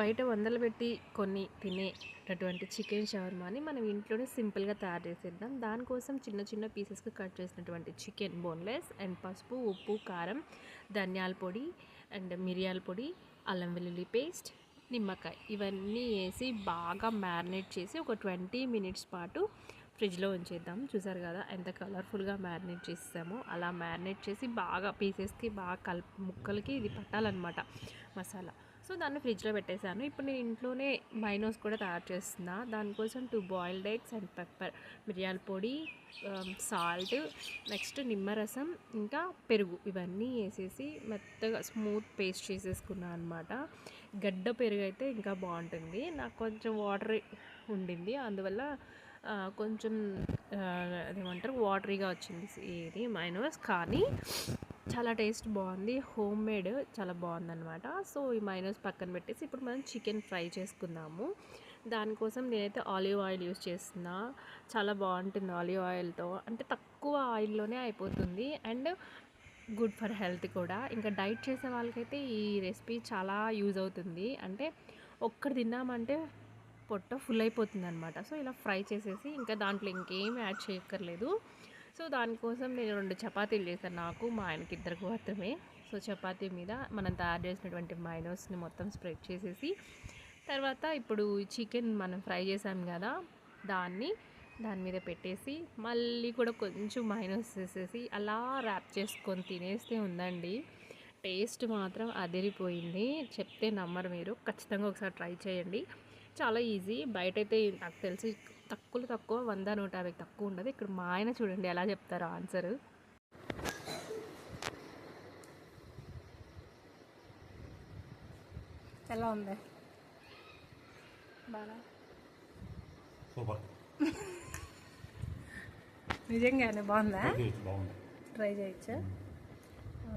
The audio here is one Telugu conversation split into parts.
బయట వందలు పెట్టి కొన్ని తినేటటువంటి చికెన్ షవర్మాని మనం ఇంట్లోనే సింపుల్గా తయారు చేసేద్దాం. దానికోసం చిన్న చిన్న పీసెస్గా కట్ చేసినటువంటి చికెన్ బోన్లెస్ అండ్ పసుపు, ఉప్పు, కారం, ధనియాల పొడి అండ్ మిరియాల పొడి, అల్లం వెల్లుల్లి పేస్ట్, నిమ్మకాయ ఇవన్నీ వేసి బాగా మ్యారినేట్ చేసి ఒక 20 మినిట్స్ పాటు ఫ్రిడ్జ్లో ఉంచేద్దాం. చూసారు కదా ఎంత కలర్ఫుల్గా మ్యారినేట్ చేసామో. అలా మ్యారినేట్ చేసి బాగా పీసెస్కి బాగా ముక్కలకి ఇది పట్టాలన్నమాట మసాలా. సో దాన్ని ఫ్రిడ్జ్లో పెట్టేశాను. ఇప్పుడు నేను ఇంట్లోనే మైనోస్ కూడా తయారు చేస్తున్నా. దానికోసం 2 బాయిల్డ్ ఎగ్స్ అండ్ పెప్పర్, మిరియాల పొడి, సాల్ట్, నెక్స్ట్ నిమ్మరసం, ఇంకా పెరుగు ఇవన్నీ వేసేసి మెత్తగా స్మూత్ పేస్ట్ చేసేసుకున్నాను అనమాట. గడ్డ పెరుగు అయితే ఇంకా బాగుంటుంది. నాకు కొంచెం వాటర్ ఉండింది, అందువల్ల కొంచెం అదేమంటారు వాటరీగా వచ్చింది ఇది మైనోస్. కానీ చాలా టేస్ట్ బాగుంది, హోమ్ మేడ్ చాలా బాగుందన్నమాట. సో ఈ మైనోస్ పక్కన పెట్టేసి ఇప్పుడు మనం చికెన్ ఫ్రై చేసుకుందాము. దానికోసం నేనైతే ఆలివ్ ఆయిల్ యూస్ చేస్తున్నా. చాలా బాగుంటుంది ఆలివ్ ఆయిల్తో, అంటే తక్కువ ఆయిల్లోనే అయిపోతుంది అండ్ గుడ్ ఫర్ హెల్త్ కూడా. ఇంకా డైట్ చేసే వాళ్ళకైతే ఈ రెసిపీ చాలా యూజ్ అవుతుంది. అంటే ఒక్కటి తిన్నామంటే పొట్ట ఫుల్ అయిపోతుంది అనమాట. సో ఇలా ఫ్రై చేసేసి ఇంకా దాంట్లో ఇంకేం యాడ్ చేయక్కర్లేదు. సో దానికోసం నేను 2 చపాతీలు చేశాను, నాకు మా ఆయనకి ఇద్దరికి మాత్రమే. సో చపాతీ మీద మనం తయారు చేసినటువంటి మైనోస్ని మొత్తం స్ప్రెడ్ చేసేసి, తర్వాత ఇప్పుడు చికెన్ మనం ఫ్రై చేసాం కదా దాని మీద పెట్టేసి మళ్ళీ కూడా కొంచెం మైనోస్ వేసేసి అలా ర్యాప్ చేసుకొని తినేస్తే ఉందండి. టేస్ట్ మాత్రం అదిరిపోయింది. చెప్తే నమ్మరు మీరు, ఖచ్చితంగా ఒకసారి ట్రై చేయండి. చాలా ఈజీ. బయటైతే నాకు తెలిసి తక్కువ 100-150 తక్కువ ఉండదు. ఇక్కడ మా ఆయన చూడండి ఎలా చెప్తారో ఆన్సర్. ఎలా ఉంది? బాగా సూపర్. నిజంగానే బాగుందా? బాగుంది, ట్రై చేయొచ్చా?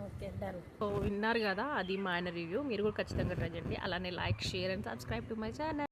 Okay, done. సో విన్నారు కదా, అది మా ఆయన రివ్యూ. మీరు కూడా ఖచ్చితంగా ట్రై చేయండి. అలానే like, share and subscribe to my channel.